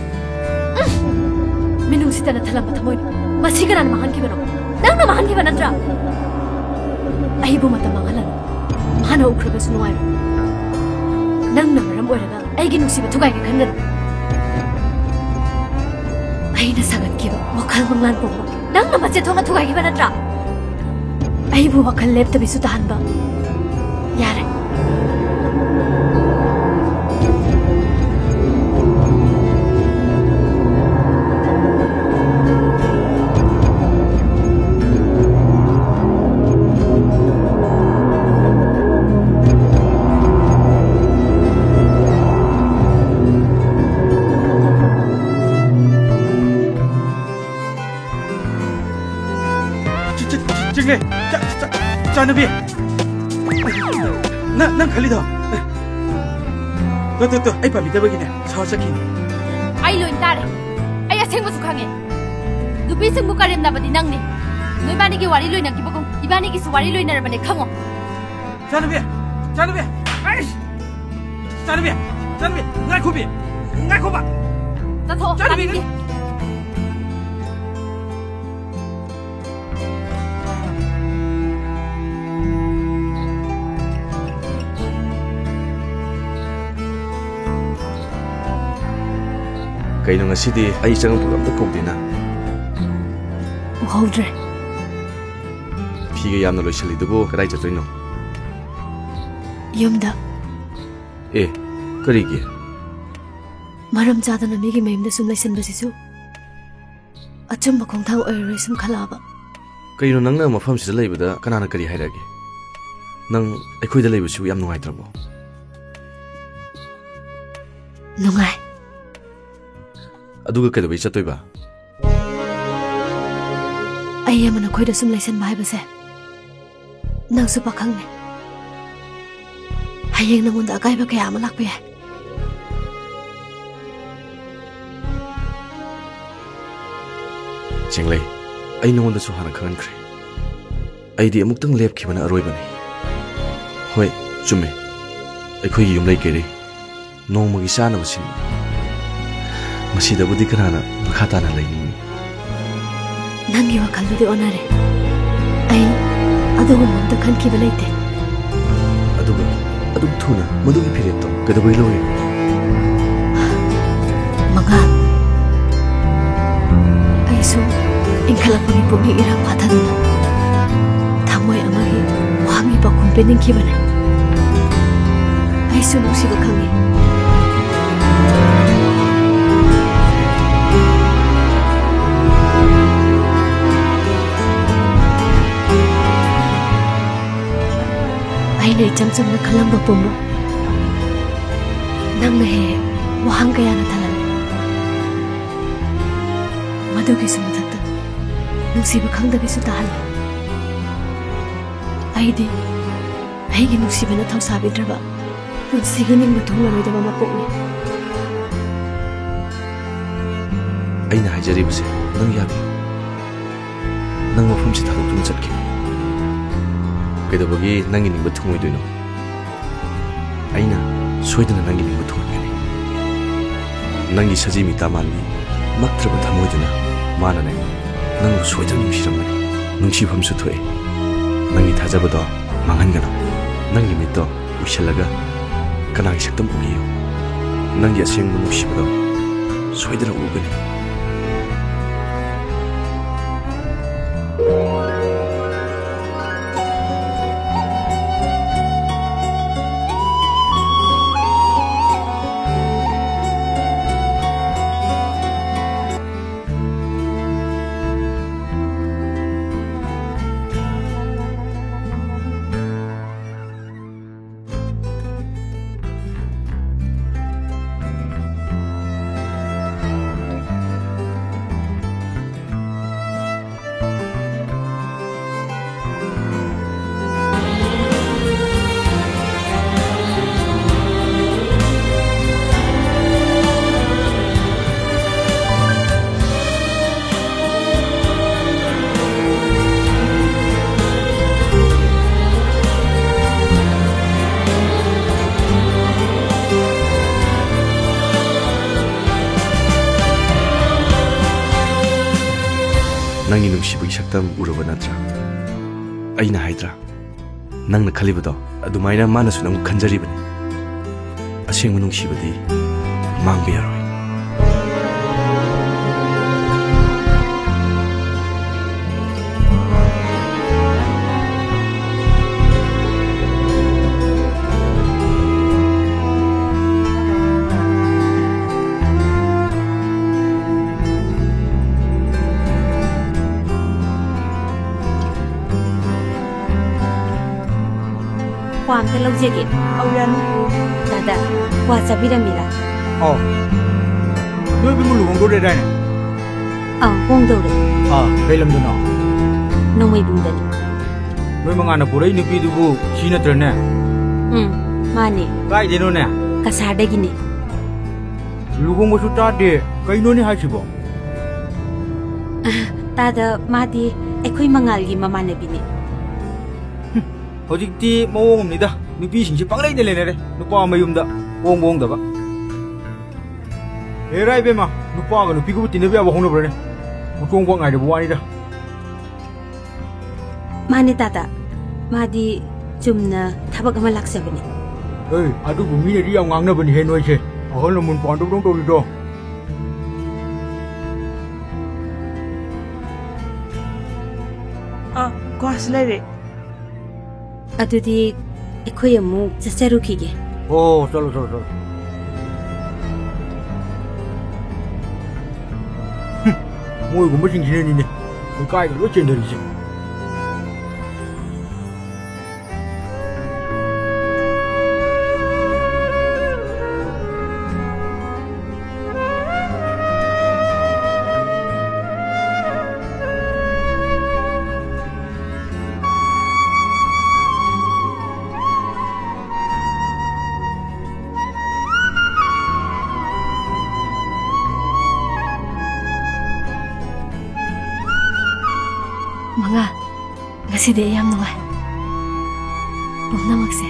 minung sitana thalamba thamoi masigaran mahan kibano nang na mahan kibana tra aibu mata mangalan mana ukhraga sunuai nang na maram oiraga aigi nusiba thugai ka khangan aina sagat kiba wakhal manglan po nang na mache thonga thugai kibana tra aibu wakhal lepta bisu tahanba yare Janabi, nang kali dah. Tu, ay pabida begini, sahaja sakit. Ay lo intare, ay asing masuk hange. Dupi sing buka rem nabadi nang ni. Noi bani ki wari lo ina kibagong, ibani ki suwari lo ina rabane kango. Janabi, aish. Janabi, ngai kuba. Tato, Janabi. Kaino ngasidi ai changam pulam ta kogdina uhodre phiga yamna loisali dubo karai chatoino yumda karigi maram chadana migi mayimda sum laisan basisu achamba khongthang oiroi sum khalaba kaino nangna mafam sida leibada kanana kari hairage nang aikhoida leibusu yam nungai trabo nungai aduga kadbai chatoiba ai amana khoida sum laisan bai base ꯅꯪꯁꯨ ꯄꯥꯈꯪꯅꯦ ꯍꯌꯦꯡ ꯅꯉꯣꯟꯗ ꯑꯀꯥꯏꯕ ꯀꯌꯥ ꯑꯃ ꯂꯥꯛꯄ ꯌꯥꯏ ꯆꯦꯡꯂꯩ ꯑꯩ ꯅꯉꯣꯟꯗꯁꯨ ꯍꯥꯟꯅ ꯈꯪꯍꯟꯈ꯭ꯔꯦ ꯑꯩꯗꯤ ꯑꯃꯨꯛꯇꯪ ꯂꯦꯞꯈꯤꯕꯅ ꯑꯔꯣꯏꯕꯅꯤ ꯍꯣꯏ ꯆꯨꯝꯃꯦ ꯑꯩꯈꯣꯏꯒꯤ ꯌꯨꯝꯂꯩ ꯀꯩꯔꯩ ꯅꯣꯡꯃꯒꯤ ꯆꯥꯅꯕ ꯁꯤꯟꯕ ꯃꯁꯤꯗꯕꯨꯗꯤ ꯀꯅꯥꯅ ꯃꯈꯥ ꯇꯥꯅ ꯂꯩꯅꯤꯡꯉꯤ ꯅꯪꯒꯤ ꯋꯥꯈꯜꯗꯨꯗꯤ ꯑꯣꯟꯅꯔꯦ ꯑꯩ ꯑꯗꯨꯒꯨꯝꯕ ꯑꯝꯇ ꯈꯟꯈꯤꯕ ꯂꯩꯇꯦ ꯑꯗꯨꯒ ꯑꯗꯨꯛ ꯊꯨꯅ ꯃꯗꯨꯒꯤ ꯐꯤꯔꯦꯞꯇꯣ ꯀꯩꯗꯧꯕꯩ ꯂꯧꯔꯤꯅꯣ ꯃꯉꯥꯜ ꯑꯩꯁꯨ ꯏꯟꯈꯠꯂꯛꯄꯒꯤ ꯄꯨꯛꯅꯤꯡ ꯏꯔꯥꯡ ꯐꯥꯊꯗꯨꯅ ꯊꯃꯣꯏ ꯑꯃꯒꯤ ꯋꯥꯍꯪꯒꯤ ꯄꯥꯎꯈꯨꯝ ꯄꯤꯅꯤꯡꯈꯤꯕꯅꯦ ꯑꯩꯁꯨ ꯅꯨꯡꯁꯤꯕ ꯈꯪꯉꯤ ꯑꯩꯅ ꯏꯆꯝ ꯆꯝꯅ ꯈꯜꯂꯝꯕ ꯄꯨꯝꯕ ꯅꯪꯅ ꯍꯦꯛ ꯋꯥꯍꯪ ꯀꯌꯥꯅ ꯊꯜꯍꯜꯂꯤ ꯃꯗꯨꯒꯤꯁꯨ ꯃꯊꯛꯇ ꯅꯨꯡꯁꯤꯕ ꯈꯪꯗꯕꯤꯁꯨ ꯇꯥꯍꯜꯂꯤ ꯑꯩꯗꯤ ꯑꯩꯒꯤ ꯅꯨꯡꯁꯤꯕꯅ ꯊꯧꯁꯥꯕꯤꯗ꯭ꯔꯕ ꯄꯨꯟꯁꯤꯒꯤ ꯅꯤꯡꯕ ꯊꯨꯡꯂꯔꯣꯏꯗꯕ ꯃꯄꯣꯛꯅꯤ ꯑꯩꯅ ꯍꯥꯏꯖꯔꯤꯕꯁꯦ ꯅꯪ ꯌꯥꯕꯤꯌꯨ ꯅꯪ ꯃꯐꯝꯁꯤ ꯊꯥꯗꯣꯛꯇꯨꯅ ꯆꯠꯈꯤꯕ ꯀꯩꯗꯧꯕꯒꯤ ꯅꯪꯒꯤ ꯅꯤꯡꯕ ꯊꯨꯡꯉꯣꯏꯗꯣꯏꯅꯣ ꯑꯩꯅ ꯁꯣꯏꯗꯅ ꯅꯪꯒꯤ ꯅꯤꯡꯕ ꯊꯨꯡꯍꯟꯒꯅꯤ ꯅꯪꯒꯤ ꯁꯖꯤ ꯃꯤꯇꯥ ꯃꯥꯟꯕꯤ ꯃꯛꯇ꯭ꯔꯕ ꯊꯃꯣꯏꯗꯨꯅ ꯃꯥꯅꯅꯦ ꯅꯪꯕꯨ ꯁꯣꯏꯗꯅ ꯅꯨꯡꯁꯤꯔꯝꯒꯅꯤ ꯅꯨꯡꯁꯤꯐꯝꯁꯨ ꯊꯣꯛꯑꯦ ꯅꯪꯒꯤ ꯊꯥꯖꯕꯗꯣ ꯃꯥꯡꯍꯟꯒꯅꯨ ꯅꯪꯒꯤ ꯃꯤꯠꯇꯣ ꯎꯏꯁꯜꯂꯒ ꯀꯅꯥꯒꯤ ꯁꯛꯇꯝ ꯎꯕꯤꯌꯨ ꯅꯪꯒꯤ ꯑꯁꯦꯡꯕ ꯅꯨꯡꯁꯤꯕꯗꯣ ꯁꯣꯏꯗꯅ ꯎꯒꯅꯤ ꯅꯪꯒꯤ ꯅꯨꯡꯁꯤꯕꯒꯤ ꯁꯛꯇꯝ ꯎꯔꯕ ꯅꯠꯇ꯭ꯔꯥ ꯑꯩꯅ ꯍꯥꯏꯗ꯭ꯔꯥ ꯅꯪꯅ ꯈꯜꯂꯤꯕꯗꯣ ꯑꯗꯨꯃꯥꯏꯅ ꯃꯥꯅꯁꯨ ꯅꯪꯕꯨ ꯈꯟꯖꯔꯤꯕꯅꯤ ꯑꯁꯦꯡꯕ ꯅꯨꯡꯁꯤꯕꯗꯤ ꯃꯥꯡꯕ ꯌꯥꯔꯣꯏ Kuam te lau jege. Awian. Dada, kuah sabira mila. Oh. Noi bi mulu ngoro dai ne. Hong do re. Kai lam duna. Nongmai bung dani. Noi mangana purai nupi du bu chi na tra ne. Mane. Kai de no ne. Kasar da gine. Lugong mo su ta de kai no ni ha chi bo. Dada madi ekhoi mangal gi mamana bine. Hojikti mawong ni da nupi sing si panglai de le ne re nupa mayum da bong da ba rai be ma nupa ga nupi ko tin be ba hong no bre ne mutong ko ngai de buani da Mane dada madi chumna thabak ama laksabane adu bu mi ne ri yang ngang na ban he noi che ahol mun pon dong dong do Kwas lai re adudi ekhoi amu chacharu khige chalo moi gum jing jine ni ne kai ga lo chen de ri Manga, ngasidi yam nungai. Pumnamakse,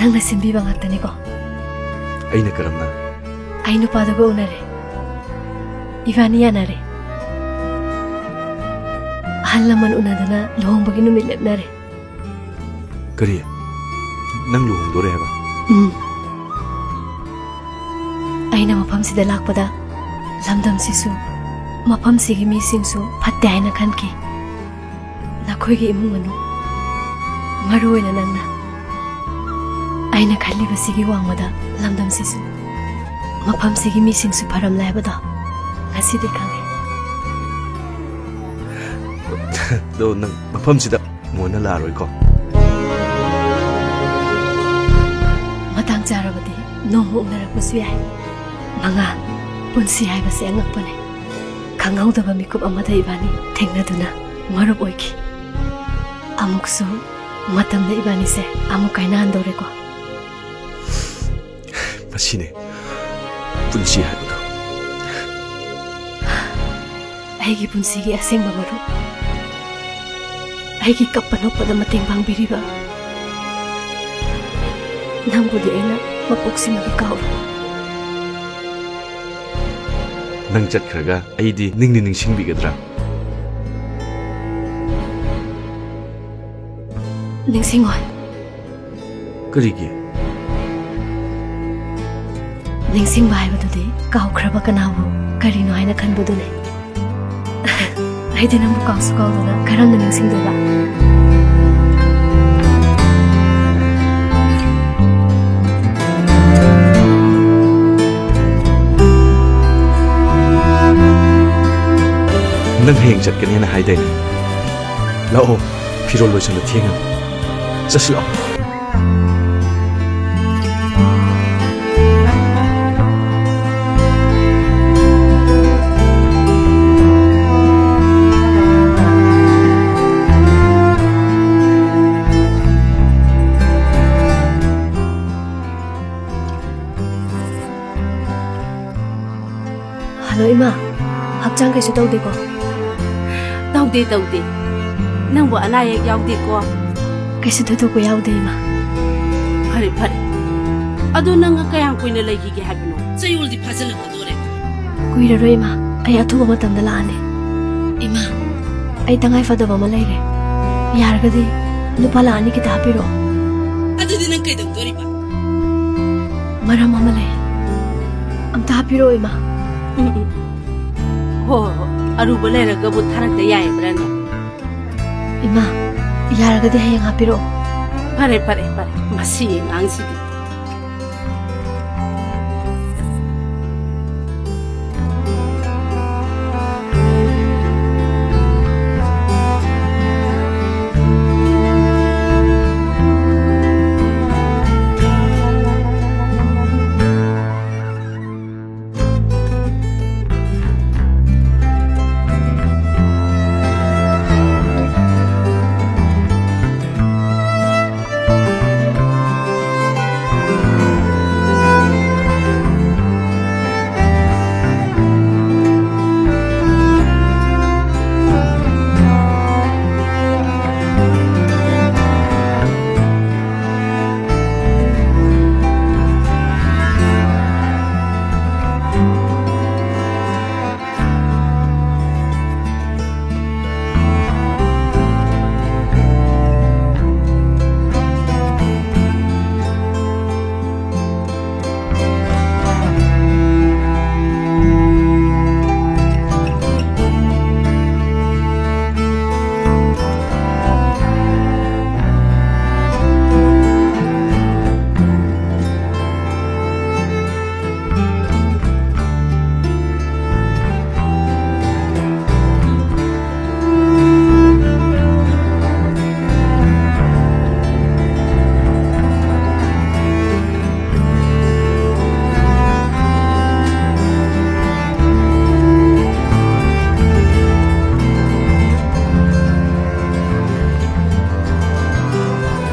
nangna simbiba ngaktani ko. Aina karamna. Ai nupaduga unare. Ibani yanare. Ahal naman unadana luhongbagi numit lepnare. Kari, nang luhongdore haba? Aina mapamsida lakpada, lamdamsisu, mapamsigi misingsu fatte haina khanki. Nakoigi imung manu, maruoina nangna. Aina khallibasigi wangmada lamdamsisu, mapamsigi misingsu pharamlai habada ngasidi khange. Do nang mapamsida mona laroi ko. Matang charabadi nomu unarapmasu yai. Manga punsi haibase angakpane. Khangaudaba mikup amada ibani thengnaduna marup oiki. Amuksu matamda ibani se amuk kainahandore ko. Masine punsi haibado. Aigi punsigi asengba marup. Aigi kappanokpada mateng pangbiriba. Nangbudi aina mapoksimagi kauru. Nang chatkhraga aidi ningni ningsingbigadra. Ningsingoi. Karigi? Ningsingba haibadudi kaukhraba kanabu karino haina khanbudune. Aidi nambu kausu kauduna karamna ningsingdoba. Nang hayang chatkani na haidai. Lao, firol loisandu thienga. Chaslo. Halo Ima, hakchang kaisu tawdeko. Tawde. Nang wa ana yak yawde ko. Kaisu thodoku yawde Ima. Phare. Adu nang kayang kuina lagi gi habino. Sayul di phasal kadore. Kuiraro Ima, ai athuba matamda laane. Ima, ai tangai fadaba ma leire. Yargadi lupa laani kita hapiro. Adu di nang kai doktori ba. Maram amale. Amta hapiro Ima. Ho, aruba leraga bu tharakta yai brane. Ima, yaragadi hayang hapiro. Phare. Masi ngangsidi.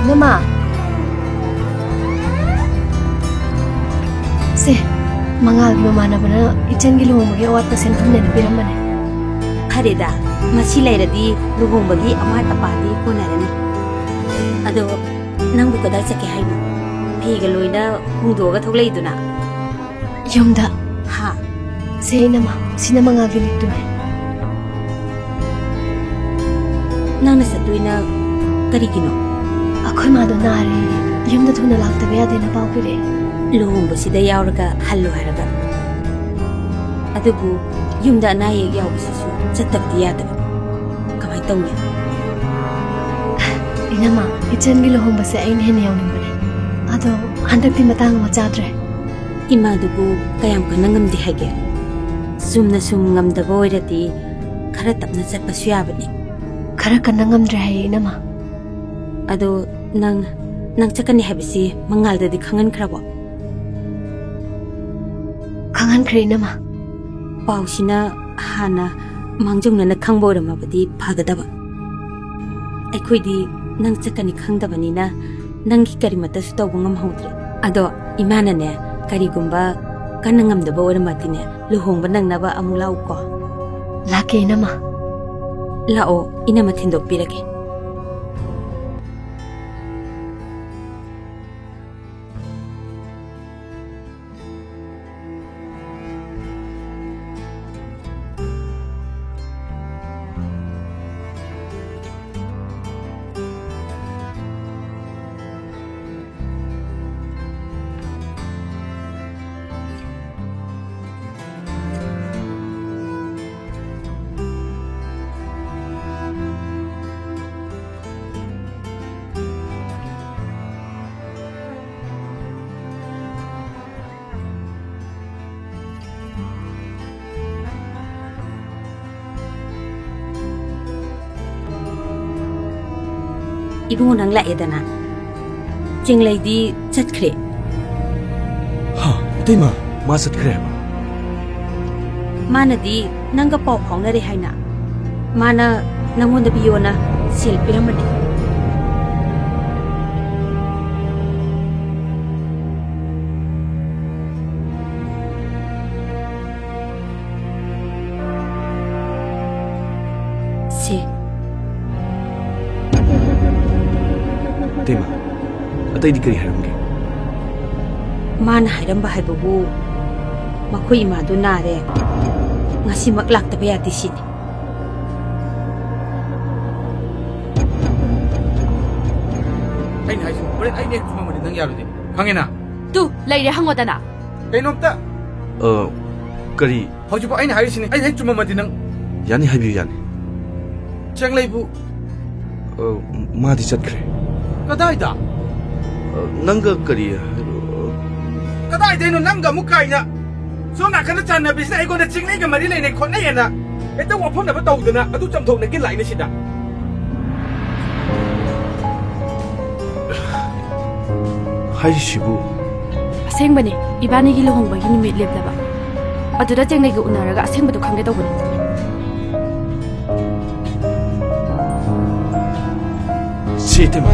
Mama. Se, mangal gi mama na bana ichen gi luhong gi awat pasen thumne na piramane. Kharida Masi lairadi luhongbagi amat apadi konarani. Ado nangbu kadai chake haino. Phiga loina hungdoga thogleiduna. Yumda Ha. Sinama ngagilitune. Nangna satuina karigino. Akhoi mado nare. Yumda thuna laktabe yadena pau pire. Luhongbasida yauraga hallo haraga. Adubu yumda anaye yaubasisu chattabdi yadaba. Kamai tawne. Inama ichangi luhongbase ain hen yaunimbane. Ado handakti matang ma chadre. Imadubu kayam kana ngamdi hage. Sumna sum ngamdaba oirati khara tapna chatpasu yabani. Khara kana ngamdre hai inama. Ado nang chakani habisi mangalda di khangan khrabo. Khangan khre inama. Pausina hana mangjongna khangboramabadi phagadaba. Aikhoidi nang chakani khangdabanina nangi karimata su tawba ngamhaudre. Ado imana ne karigumba kanangamdaba oramatine luhongba nangnaba amula uko. Lake inama. Lao inama thindokpirage. Ibungo nang laedana. Jinglaidi chatkre. Ha, Tema, masat krema. Manadi nanga pau phaunare haina. Mana nangonda biyona sel piramadi. Se Tema, atai di kari haramge. Mana hairamba haibabu makoi imadu nare ngasi maklak tabe yati sini. Ai nai su bore ai ne kuma mari nang yaru de khangena Tu leire hangodana. kainopta Kari, hoju ba ai nai sini ai chuma madi nang yani habiyu yani. changlaibu Madi chatkre. kadai da Nanga kari, kadai de no nanga mukai na so na kana chan na bisna ai gona chinglai ga mari leine khonai yana eta wafam na ba tawdana adu chamthok na kin laina sida hai shibu. Asengbane ibani gi luhongbagi nimit lepdaba. Aduda chengnai gi unaraga asengbadu khangge tawbani. Si Tema.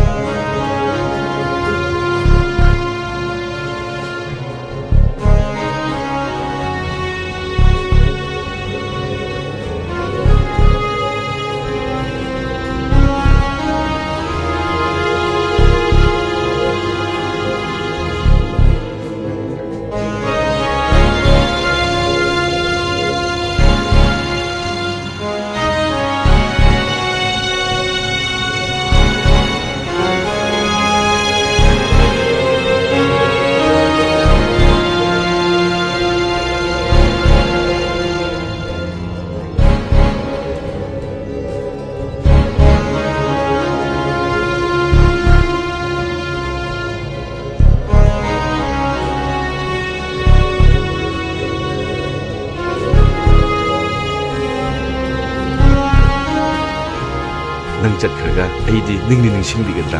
Nang chatkhraga aidi ningni ningsingbigadra.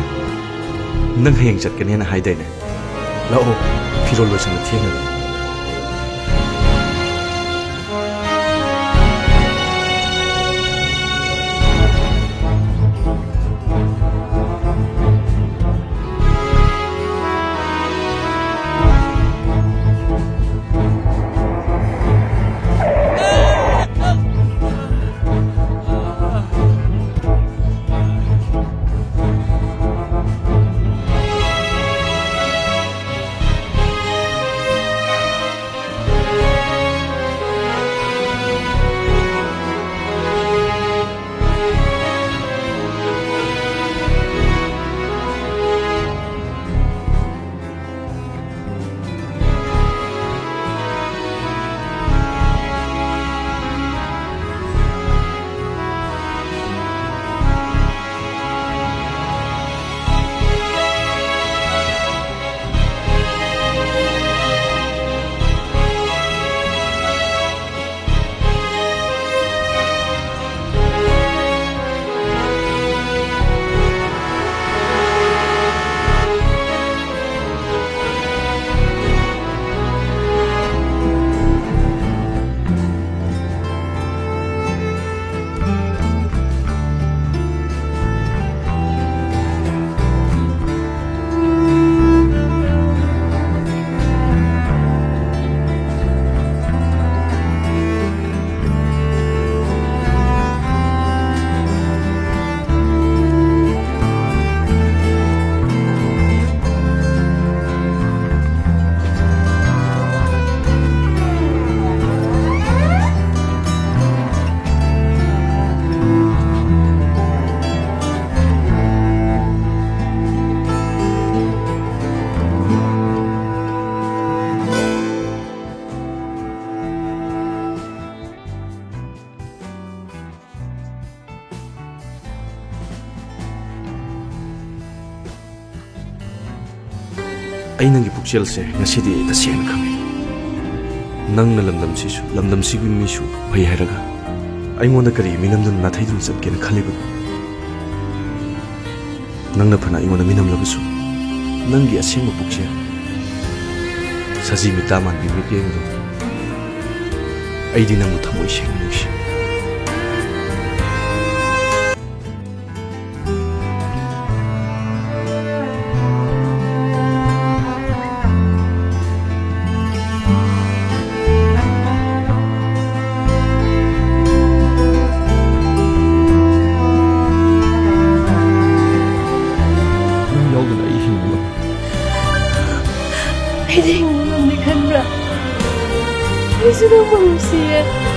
Nang hayang chatkani na haidaine. Lao, firol losang thienga. ai nangi pukchel se ngasidi taseng khangi nang na lamdam sigu mi su phai haraga ai ngonda kari minam dun na thaidun chapken khalibu nang na phana ingon minam labusu nangi aseng pukche saji mita man bi mi keng do ai dinam thamoi seng nushi Hindi mo naman ni Kanra. Ay, sila mo siya.